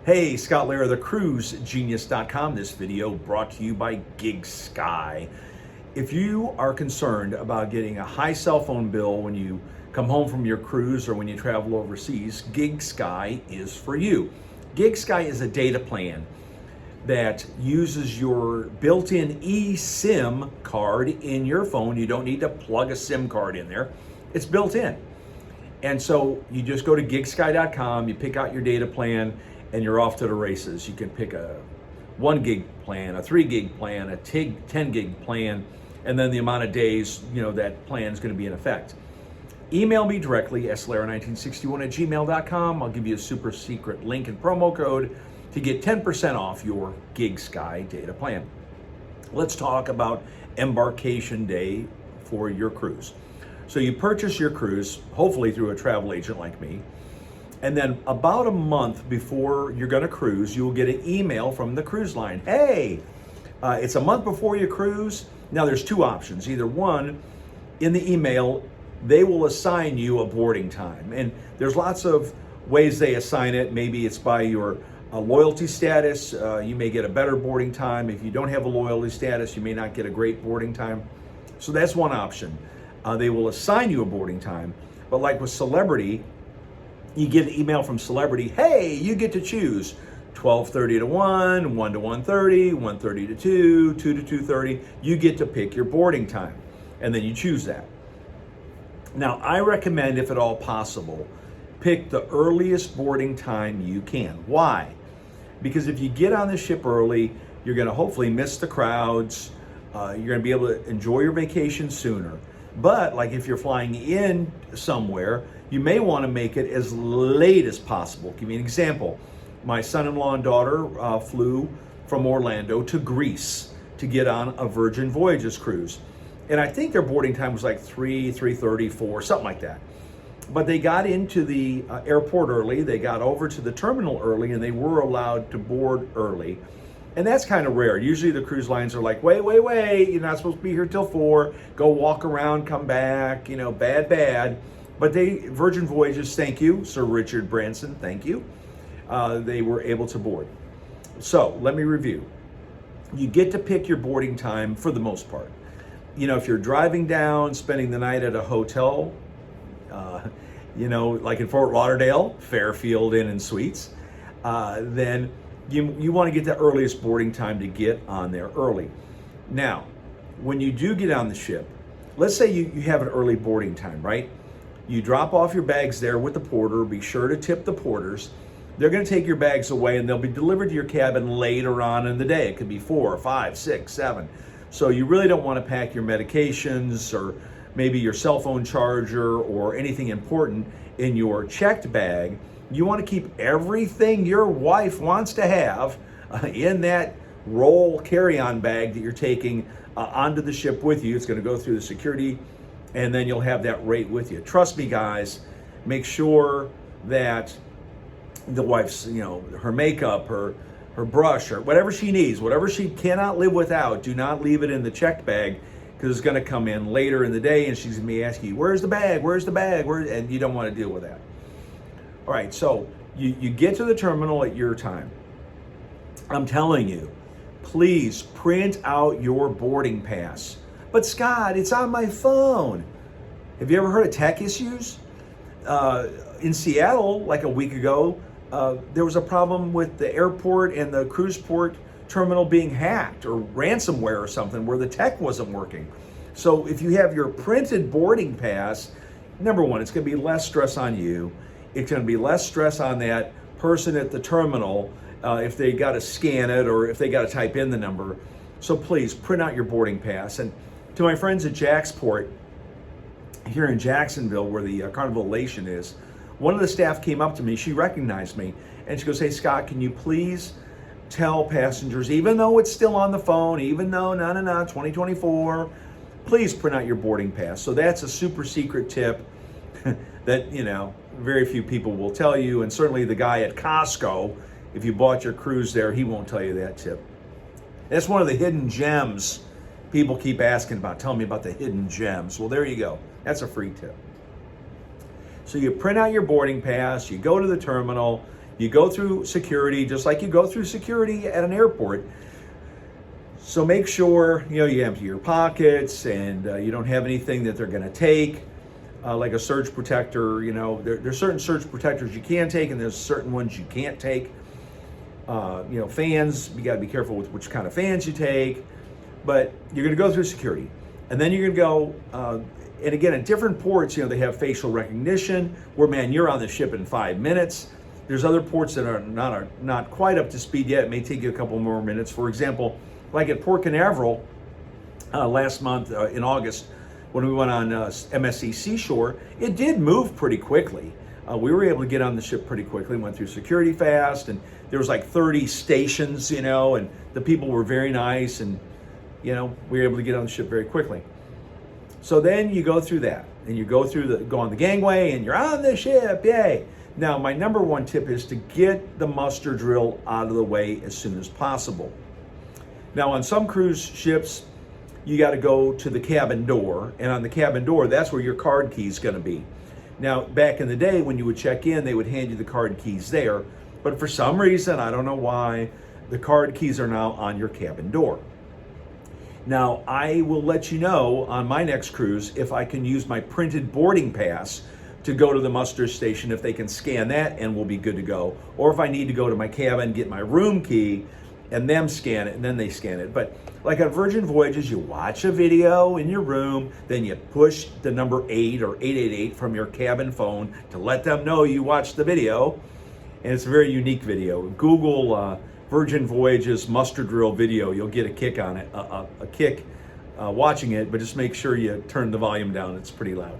Hey, Scott Lair of the cruisegenius.com. This video brought to you by GigSky. If you are concerned about getting a high cell phone bill when you come home from your cruise or when you travel overseas, GigSky is for you. GigSky is a data plan that uses your built-in eSIM card in your phone. You don't need to plug a SIM card in there. It's built in. And so you just go to gigsky.com, you pick out your data plan, and you're off to the races. You can pick a 1 gig plan, a 3 gig plan, a 10 gig plan, and then the amount of days that plan is going to be in effect. Email me directly, slair1961@gmail.com. I'll give you a super secret link and promo code to get 10% off your GigSky data plan. Let's talk about embarkation day for your cruise. So you purchase your cruise, hopefully through a travel agent like me, and then about a month before you're going to cruise, you will get an email from the cruise line. Hey, it's a month before you cruise. Now there's two options. Either one, in the email, they will assign you a boarding time. And there's lots of ways they assign it. Maybe it's by your loyalty status. You may get a better boarding time. If you don't have a loyalty status, you may not get a great boarding time. So that's one option. They will assign you a boarding time. But like with Celebrity, you get an email from Celebrity, hey, you get to choose 12:30 to 1, 1 to 1:30, 1:30 to 2, 2 to 2:30. You get to pick your boarding time, and then you choose that. Now, I recommend, if at all possible, pick the earliest boarding time you can. Why? Because if you get on the ship early, you're going to hopefully miss the crowds. You're going to be able to enjoy your vacation sooner. But like if you're flying in somewhere, you may want to make it as late as possible. Give me an example. My son-in-law and daughter flew from Orlando to Greece to get on a Virgin Voyages cruise. And I think their boarding time was like 3:30, 4, something like that. But they got into the airport early, they got over to the terminal early, and they were allowed to board early. And that's kind of rare. Usually the cruise lines are like, wait, you're not supposed to be here till 4, go walk around, come back, bad. But Virgin Voyages, thank you, Sir Richard Branson, thank you. They were able to board. So let me review. You get to pick your boarding time for the most part. If you're driving down, spending the night at a hotel, like in Fort Lauderdale, Fairfield Inn and Suites, then you want to get the earliest boarding time to get on there early. Now, when you do get on the ship, let's say you have an early boarding time, right? You drop off your bags there with the porter. Be sure to tip the porters. They're going to take your bags away and they'll be delivered to your cabin later on in the day. It could be 4, 5, 6, 7. So you really don't want to pack your medications or maybe your cell phone charger or anything important in your checked bag. You want to keep everything your wife wants to have in that roll carry-on bag that you're taking onto the ship with you. It's going to go through the security, and then you'll have that rate with you. Trust me, guys, make sure that the wife's, her makeup, her brush, or whatever she needs, whatever she cannot live without, do not leave it in the checked bag, because it's going to come in later in the day, and she's going to be asking you, where's the bag? And you don't want to deal with that. All right, so you get to the terminal at your time. I'm telling you, please print out your boarding pass. But Scott, it's on my phone. Have you ever heard of tech issues? In Seattle, like a week ago, there was a problem with the airport and the cruise port terminal being hacked or ransomware or something where the tech wasn't working. So if you have your printed boarding pass, number one, it's going to be less stress on you. It's going to be less stress on that person at the terminal if they got to scan it or if they got to type in the number. So please print out your boarding pass. And to my friends at Jacksport here in Jacksonville, where the Carnival Elation is, one of the staff came up to me. She recognized me and she goes, hey, Scott, can you please tell passengers, even though it's still on the phone, even though 2024, please print out your boarding pass. So that's a super secret tip that, very few people will tell you. And certainly the guy at Costco, if you bought your cruise there, he won't tell you that tip. That's one of the hidden gems people keep asking about. Tell me about the hidden gems. Well, there you go. That's a free tip. So you print out your boarding pass, you go to the terminal, You go through security just like you go through security at an airport. So make sure you empty your pockets and you don't have anything that they're going to take, like a surge protector. There's certain surge protectors you can take, and there's certain ones you can't take. Fans, you got to be careful with which kind of fans you take. But you're going to go through security, and then you're going to go. And again, at different ports, they have facial recognition. Where you're on the ship in 5 minutes. There's other ports that are not quite up to speed yet. It may take you a couple more minutes. For example, like at Port Canaveral last month in August, when we went on MSC Seashore, it did move pretty quickly. We were able to get on the ship pretty quickly, went through security fast, and there was like 30 stations, and the people were very nice, and we were able to get on the ship very quickly. So then you go through that, and you go on the gangway, and you're on the ship, yay! Now, my number one tip is to get the muster drill out of the way as soon as possible. Now, on some cruise ships, you got to go to the cabin door, and on the cabin door, that's where your card key is going to be. Now, back in the day, when you would check in, they would hand you the card keys there, but for some reason, I don't know why, the card keys are now on your cabin door. Now, I will let you know on my next cruise if I can use my printed boarding pass to go to the muster station, if they can scan that, and we'll be good to go. Or if I need to go to my cabin, get my room key, and them scan it, and then they scan it. But like on Virgin Voyages, you watch a video in your room, then you push the number 8 or 888 from your cabin phone to let them know you watched the video. And it's a very unique video. Google Virgin Voyages muster drill video. You'll get a kick on it, a kick watching it, but just make sure you turn the volume down. It's pretty loud.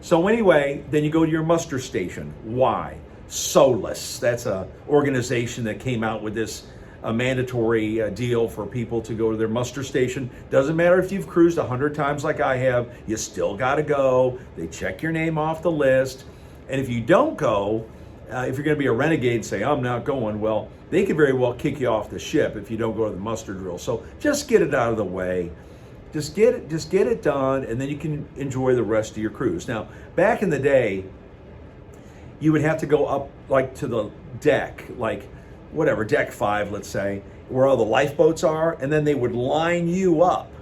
So anyway, then you go to your muster station. Why? SOLAS. That's an organization that came out with this mandatory deal for people to go to their muster station. Doesn't matter if you've cruised 100 times like I have, you still got to go. They check your name off the list. And if you don't go, if you're going to be a renegade and say, I'm not going, well, they could very well kick you off the ship if you don't go to the muster drill. So just get it out of the way. Just get it done, and then you can enjoy the rest of your cruise. Now, back in the day, you would have to go up like to the deck, like whatever, deck 5, let's say, where all the lifeboats are, and then they would line you up.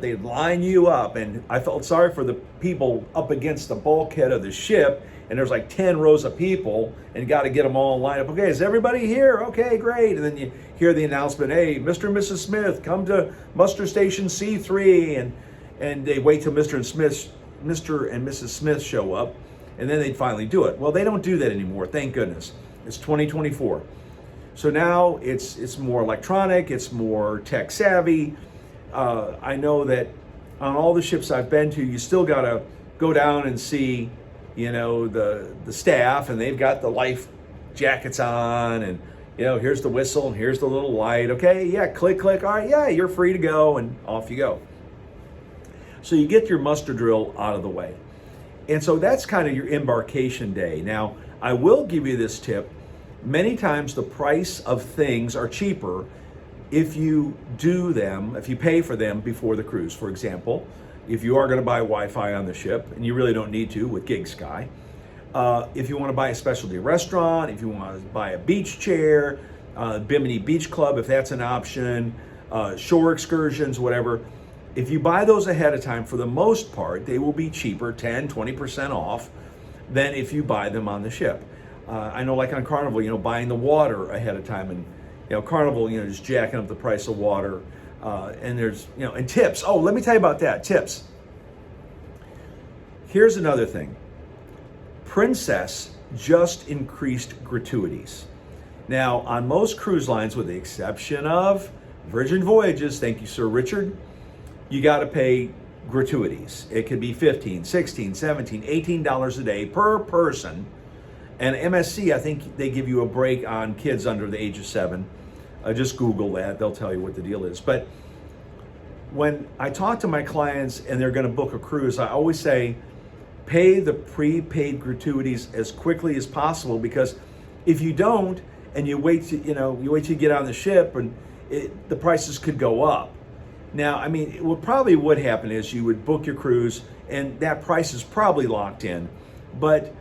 They'd line you up, and I felt sorry for the people up against the bulkhead of the ship, and there's like 10 rows of people, and you got to get them all lined up. Okay, is everybody here? Okay, great. And then you hear the announcement, hey, Mr. and Mrs. Smith, come to muster station C3, and they wait till Mr. and Mrs. Smith show up, and then they'd finally do it. Well, they don't do that anymore, thank goodness. It's 2024. So now it's more electronic, it's more tech savvy. I know that on all the ships I've been to, you still got to go down and see, the staff, and they've got the life jackets on, and here's the whistle, and here's the little light. Okay, yeah, click, all right, yeah, you're free to go, and off you go. So you get your muster drill out of the way. And so that's kind of your embarkation day. Now, I will give you this tip. Many times the price of things are cheaper if you if you pay for them before the cruise. For example, if you are going to buy Wi-Fi on the ship, and you really don't need to with Gig Sky, if you want to buy a specialty restaurant, if you want to buy a beach chair, Bimini Beach Club, if that's an option, shore excursions, whatever, if you buy those ahead of time, for the most part, they will be cheaper, 10, 20% off, than if you buy them on the ship. I know like on Carnival, buying the water ahead of time, and Carnival, just jacking up the price of water. And there's, and tips. Oh, let me tell you about that, tips. Here's another thing. Princess just increased gratuities. Now, on most cruise lines, with the exception of Virgin Voyages, thank you, Sir Richard, you got to pay gratuities. It could be $15, $16, $17, $18 a day per person. And MSC, I think they give you a break on kids under the age of 7. Just Google that, they'll tell you what the deal is. But when I talk to my clients and they're going to book a cruise, I always say, pay the prepaid gratuities as quickly as possible, because if you don't, and you wait till you get on the ship, and the prices could go up. Now, I mean, what probably would happen is you would book your cruise, and that price is probably locked in. But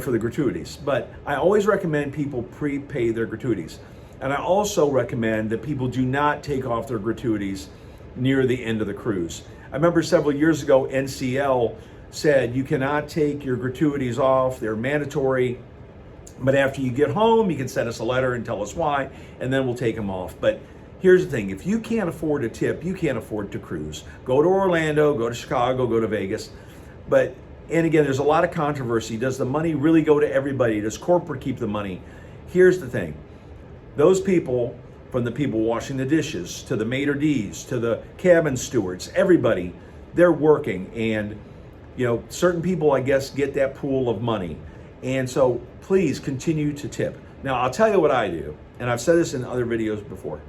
for the gratuities. But I always recommend people prepay their gratuities. And I also recommend that people do not take off their gratuities near the end of the cruise. I remember several years ago, NCL said you cannot take your gratuities off, they're mandatory. But after you get home, you can send us a letter and tell us why, and then we'll take them off. But here's the thing, if you can't afford a tip, you can't afford to cruise. Go to Orlando, go to Chicago, go to Vegas. And again, there's a lot of controversy. Does the money really go to everybody? Does corporate keep the money? Here's the thing. Those people, from the people washing the dishes, to the maitre d's, to the cabin stewards, everybody, they're working. And, certain people, I guess, get that pool of money. And so please continue to tip. Now, I'll tell you what I do, and I've said this in other videos before.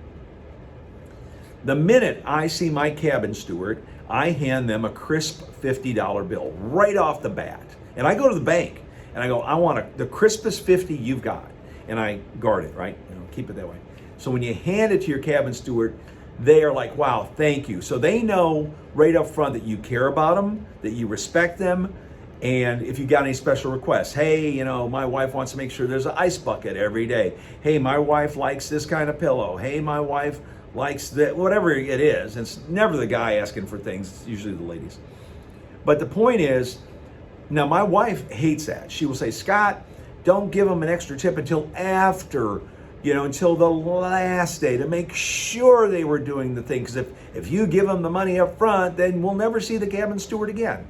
The minute I see my cabin steward, I hand them a crisp $50 bill right off the bat. And I go to the bank and I go, I want the crispest 50 you've got. And I guard it, right? Keep it that way. So when you hand it to your cabin steward, they are like, wow, thank you. So they know right up front that you care about them, that you respect them. And if you got any special requests, hey, my wife wants to make sure there's an ice bucket every day. Hey, my wife likes this kind of pillow. Hey, my wife likes that, whatever it is. It's never the guy asking for things, it's usually the ladies. But the point is, now my wife hates that. She will say, Scott, don't give them an extra tip until after, until the last day to make sure they were doing the thing. Because if you give them the money up front, then we'll never see the cabin steward again.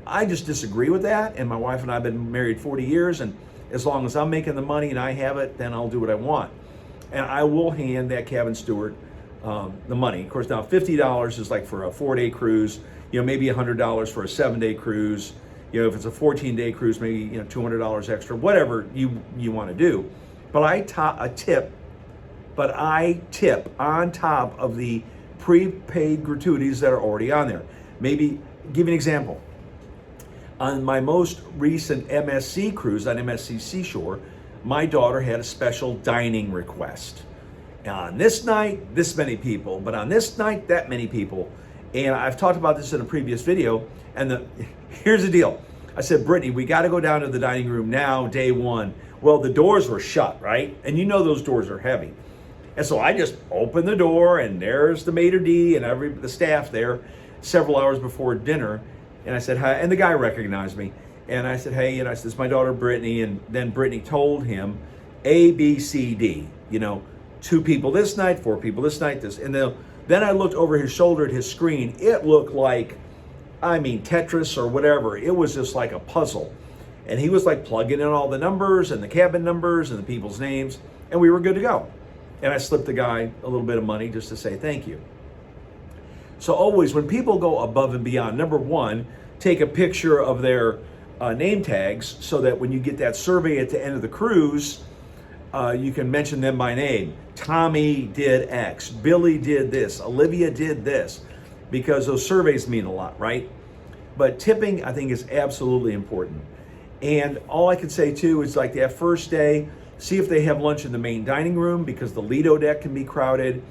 I just disagree with that. And my wife and I have been married 40 years. And as long as I'm making the money and I have it, then I'll do what I want. And I will hand that cabin steward the money. Of course, now $50 is like for a 4-day cruise, maybe $100 for a 7-day cruise. If it's a 14-day cruise, maybe $200 extra, whatever you want to do. But I tip on top of the prepaid gratuities that are already on there. Maybe give you an example. On my most recent MSC cruise on MSC Seashore, my daughter had a special dining request. On this night, this many people, but on this night, that many people. And I've talked about this in a previous video. And here's the deal. I said, Brittany, we got to go down to the dining room now, day one. Well, the doors were shut, right? And those doors are heavy. And so I just opened the door, and there's the maitre d' and the staff there several hours before dinner. And I said, hi. And the guy recognized me. And I said, hey, I said, it's my daughter, Brittany. And then Brittany told him A, B, C, D, 2 people this night, 4 people this night, this. And then I looked over his shoulder at his screen. It looked like, Tetris or whatever. It was just like a puzzle. And he was like plugging in all the numbers and the cabin numbers and the people's names. And we were good to go. And I slipped the guy a little bit of money just to say thank you. So always when people go above and beyond, number one, take a picture of their name tags so that when you get that survey at the end of the cruise, you can mention them by name. Tommy did X, Billy did this, Olivia did this, because those surveys mean a lot, right? But tipping, I think, is absolutely important. And all I can say too is like that first day, see if they have lunch in the main dining room, because the Lido deck can be crowded.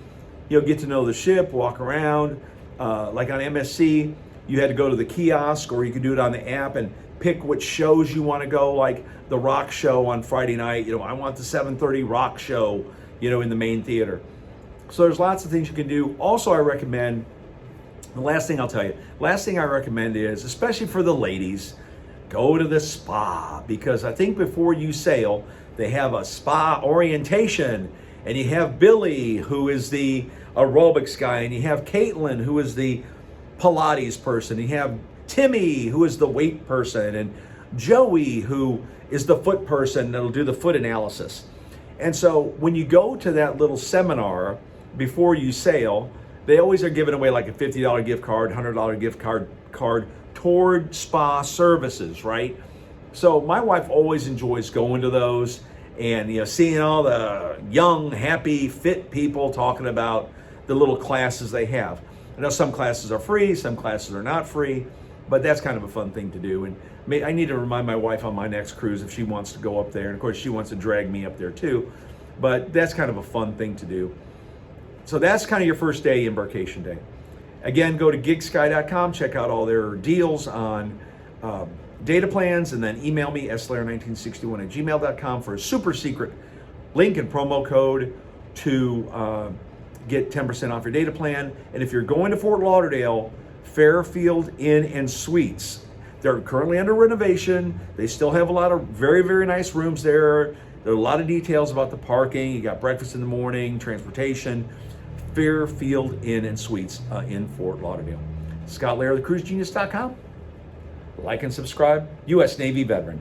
You'll get to know the ship, walk around. Like on MSC, you had to go to the kiosk, or you could do it on the app and pick which shows you want to go, like the rock show on Friday night. I want the 7:30 rock show, in the main theater. So there's lots of things you can do. Also, I recommend, the last thing I recommend is, especially for the ladies, go to the spa, because I think before you sail, they have a spa orientation, and you have Billy, who is the aerobics guy, and you have Caitlin, who is the Pilates person, you have Timmy, who is the weight person, and Joey, who is the foot person that'll do the foot analysis. And so when you go to that little seminar before you sail, they always are giving away like a $50 gift card, $100 gift card toward spa services, right? So my wife always enjoys going to those and seeing all the young, happy, fit people talking about the little classes they have. I know some classes are free, some classes are not free, but that's kind of a fun thing to do. And I need to remind my wife on my next cruise if she wants to go up there. And of course, she wants to drag me up there too. But that's kind of a fun thing to do. So that's kind of your first day, Embarkation Day. Again, go to gigsky.com, check out all their deals on data plans, and then email me, slayer1961@gmail.com for a super secret link and promo code to get 10% off your data plan. And if you're going to Fort Lauderdale, Fairfield Inn and Suites, they're currently under renovation. They still have a lot of very, very nice rooms there. There are a lot of details about the parking. You got breakfast in the morning, transportation. Fairfield Inn and Suites in Fort Lauderdale. Scott Lair, thecruisegenius.com. Like and subscribe. U.S. Navy veteran.